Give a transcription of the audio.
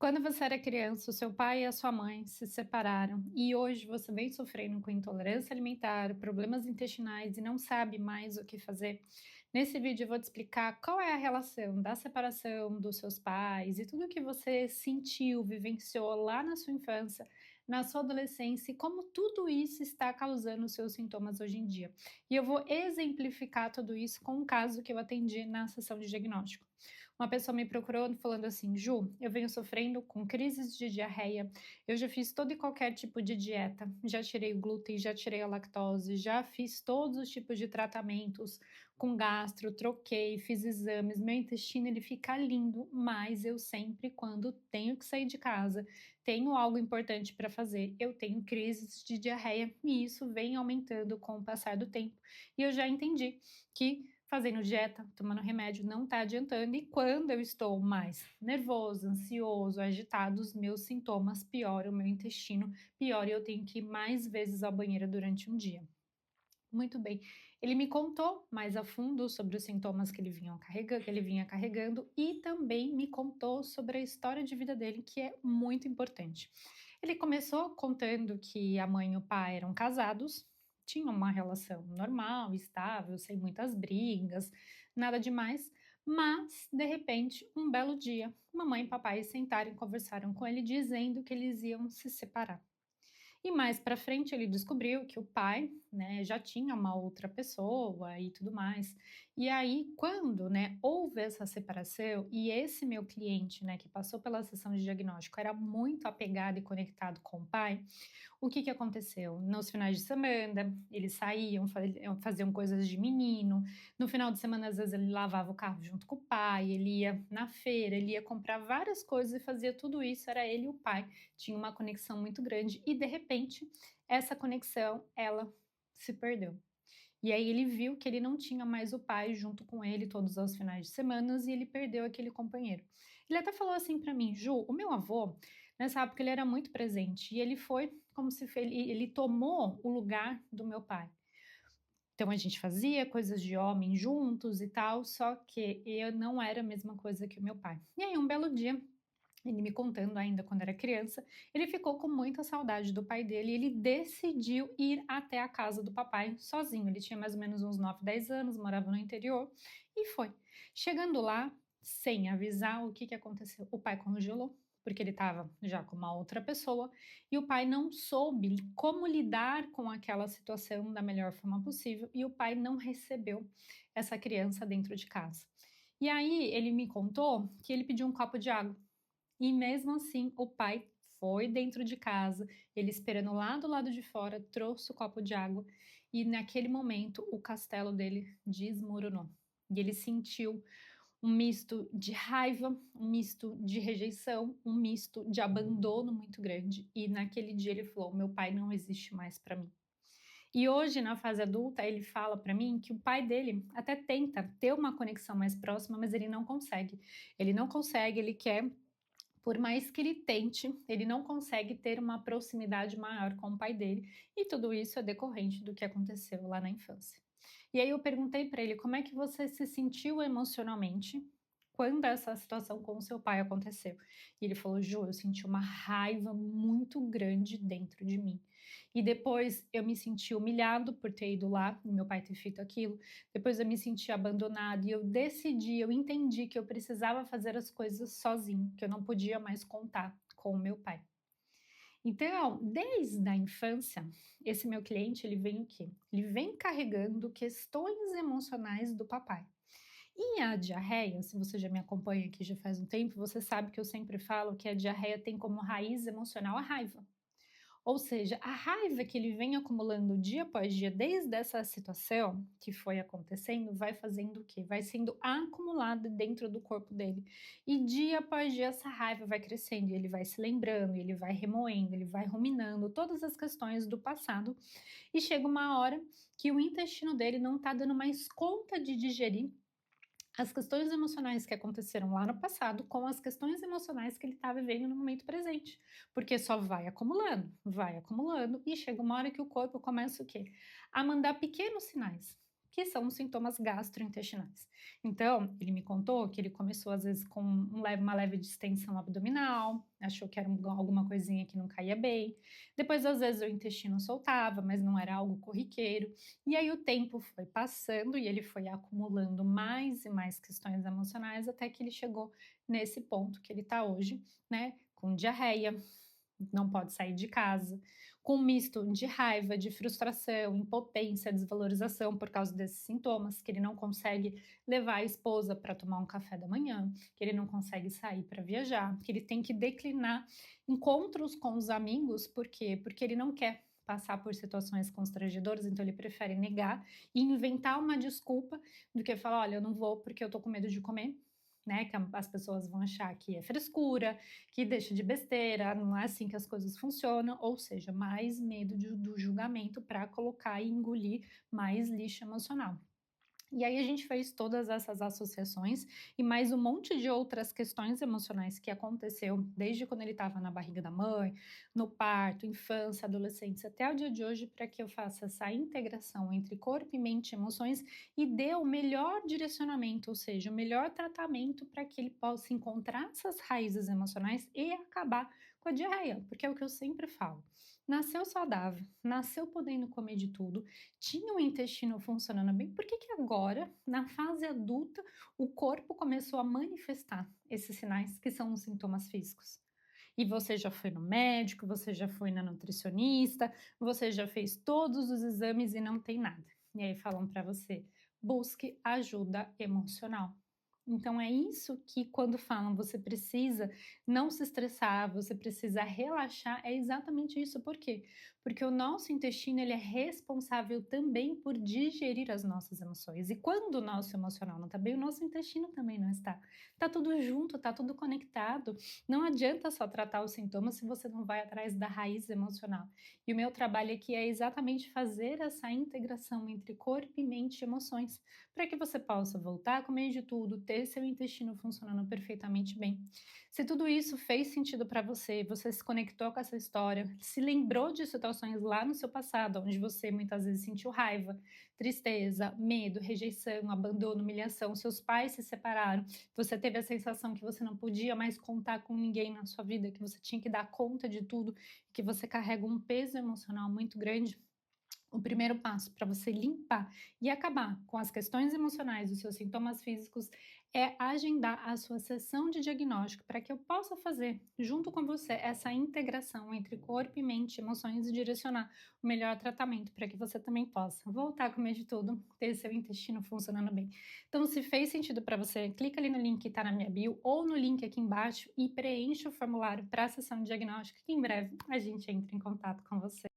Quando você era criança, o seu pai e a sua mãe se separaram e hoje você vem sofrendo com intolerância alimentar, problemas intestinais e não sabe mais o que fazer. Nesse vídeo eu vou te explicar qual é a relação da separação dos seus pais e tudo o que você sentiu, vivenciou lá na sua infância, na sua adolescência e como tudo isso está causando os seus sintomas hoje em dia. E eu vou exemplificar tudo isso com um caso que eu atendi na sessão de diagnóstico. Uma pessoa me procurou falando assim: Ju, eu venho sofrendo com crises de diarreia. Eu já fiz todo e qualquer tipo de dieta. Já tirei o glúten, já tirei a lactose, já fiz todos os tipos de tratamentos com gastro, troquei, fiz exames. Meu intestino ele fica lindo, mas eu sempre, quando tenho que sair de casa, tenho algo importante para fazer, eu tenho crises de diarreia e isso vem aumentando com o passar do tempo. E eu já entendi que fazendo dieta, tomando remédio não está adiantando e quando eu estou mais nervoso, ansioso, agitado, os meus sintomas pioram, o meu intestino piora e eu tenho que ir mais vezes ao banheiro durante um dia. Muito bem. Ele me contou mais a fundo sobre os sintomas que ele vinha carregando e também me contou sobre a história de vida dele, que é muito importante. Ele começou contando que a mãe e o pai eram casados, tinham uma relação normal, estável, sem muitas brigas, nada demais, mas de repente, um belo dia, mamãe e papai sentaram e conversaram com ele dizendo que eles iam se separar. E mais pra frente ele descobriu que o pai, né, já tinha uma outra pessoa e tudo mais. E aí quando, né, houve essa separação e esse meu cliente, né, que passou pela sessão de diagnóstico era muito apegado e conectado com o pai, o que que aconteceu? Nos finais de semana, eles saíam, faziam coisas de menino. No final de semana, às vezes, ele lavava o carro junto com o pai, ele ia na feira, ele ia comprar várias coisas e fazia tudo isso, era ele e o pai. Tinha uma conexão muito grande e, de repente, essa conexão, ela se perdeu. E aí ele viu que ele não tinha mais o pai junto com ele todos os finais de semana e ele perdeu aquele companheiro. Ele até falou assim para mim: Ju, o meu avô, nessa época ele era muito presente e ele foi como se ele tomou o lugar do meu pai. Então a gente fazia coisas de homem juntos e tal, só que eu não era a mesma coisa que o meu pai. E aí um belo dia ele me contando ainda quando era criança, ele ficou com muita saudade do pai dele e ele decidiu ir até a casa do papai sozinho. Ele tinha mais ou menos uns 9, 10 anos, morava no interior e foi. Chegando lá, sem avisar, o que que aconteceu? O pai congelou, porque ele estava já com uma outra pessoa e o pai não soube como lidar com aquela situação da melhor forma possível e o pai não recebeu essa criança dentro de casa. E aí ele me contou que ele pediu um copo de água e mesmo assim, o pai foi dentro de casa, ele esperando lá do lado de fora, trouxe o copo de água e naquele momento o castelo dele desmoronou. E ele sentiu um misto de raiva, um misto de rejeição, um misto de abandono muito grande. E naquele dia ele falou: "Meu pai não existe mais para mim". E hoje, na fase adulta, ele fala para mim que o pai dele até tenta ter uma conexão mais próxima, mas ele não consegue. Ele não consegue, ele quer por mais que ele tente, ele não consegue ter uma proximidade maior com o pai dele, e tudo isso é decorrente do que aconteceu lá na infância. E aí eu perguntei para ele: "Como é que você se sentiu emocionalmente quando essa situação com o seu pai aconteceu?" E ele falou: "Ju, eu senti uma raiva muito grande dentro de mim. E depois eu me senti humilhado por ter ido lá e meu pai ter feito aquilo. Depois eu me senti abandonado e eu decidi, eu entendi que eu precisava fazer as coisas sozinho, que eu não podia mais contar com o meu pai." Então, desde a infância, esse meu cliente, ele vem o quê? Ele vem carregando questões emocionais do papai. E a diarreia, se você já me acompanha aqui já faz um tempo, você sabe que eu sempre falo que a diarreia tem como raiz emocional a raiva. Ou seja, a raiva que ele vem acumulando dia após dia, desde essa situação que foi acontecendo, vai fazendo o quê? Vai sendo acumulada dentro do corpo dele. E dia após dia essa raiva vai crescendo, e ele vai se lembrando, ele vai remoendo, ele vai ruminando todas as questões do passado. E chega uma hora que o intestino dele não está dando mais conta de digerir as questões emocionais que aconteceram lá no passado com as questões emocionais que ele está vivendo no momento presente, porque só vai acumulando e chega uma hora que o corpo começa o quê? A mandar pequenos sinais. que são os sintomas gastrointestinais. Então, ele me contou que ele começou às vezes com uma leve distensão abdominal, achou que era alguma coisinha que não caía bem. Depois, às vezes, o intestino soltava, mas não era algo corriqueiro. E aí o tempo foi passando e ele foi acumulando mais e mais questões emocionais até que ele chegou nesse ponto que ele está hoje, né? Com diarreia, não pode sair de casa, com um misto de raiva, de frustração, impotência, desvalorização por causa desses sintomas, que ele não consegue levar a esposa para tomar um café da manhã, que ele não consegue sair para viajar, que ele tem que declinar encontros com os amigos, por quê? Porque ele não quer passar por situações constrangedoras, então ele prefere negar e inventar uma desculpa do que falar, olha, eu não vou porque eu tô com medo de comer, né? Que as pessoas vão achar que é frescura, que deixa de besteira, não é assim que as coisas funcionam, ou seja, mais medo do julgamento para colocar e engolir mais lixo emocional. E aí a gente fez todas essas associações e mais um monte de outras questões emocionais que aconteceu desde quando ele estava na barriga da mãe, no parto, infância, adolescência, até o dia de hoje, para que eu faça essa integração entre corpo e mente e emoções e dê o melhor direcionamento, ou seja, o melhor tratamento para que ele possa encontrar essas raízes emocionais e acabar com a diarreia, porque é o que eu sempre falo. Nasceu saudável, nasceu podendo comer de tudo, tinha o intestino funcionando bem, por que que agora, na fase adulta, o corpo começou a manifestar esses sinais que são os sintomas físicos? E você já foi no médico, você já foi na nutricionista, você já fez todos os exames e não tem nada. E aí falam para você, busque ajuda emocional. Então é isso que quando falam você precisa não se estressar, você precisa relaxar, é exatamente isso. Por quê? Porque o nosso intestino ele é responsável também por digerir as nossas emoções. E quando o nosso emocional não está bem, o nosso intestino também não está. Tá tudo junto, tá tudo conectado. Não adianta só tratar os sintomas se você não vai atrás da raiz emocional. E o meu trabalho aqui é exatamente fazer essa integração entre corpo e mente e emoções, para que você possa voltar a comer de tudo, ter seu intestino funcionando perfeitamente bem. Se tudo isso fez sentido para você, você se conectou com essa história, se lembrou de situações lá no seu passado, onde você muitas vezes sentiu raiva, tristeza, medo, rejeição, abandono, humilhação, seus pais se separaram, você teve a sensação que você não podia mais contar com ninguém na sua vida, que você tinha que dar conta de tudo, que você carrega um peso emocional muito grande. O primeiro passo para você limpar e acabar com as questões emocionais dos seus sintomas físicos é agendar a sua sessão de diagnóstico para que eu possa fazer, junto com você, essa integração entre corpo e mente, emoções e direcionar o melhor tratamento para que você também possa voltar a comer de tudo, ter seu intestino funcionando bem. Então, se fez sentido para você, clica ali no link que está na minha bio ou no link aqui embaixo e preencha o formulário para a sessão de diagnóstico que em breve a gente entra em contato com você.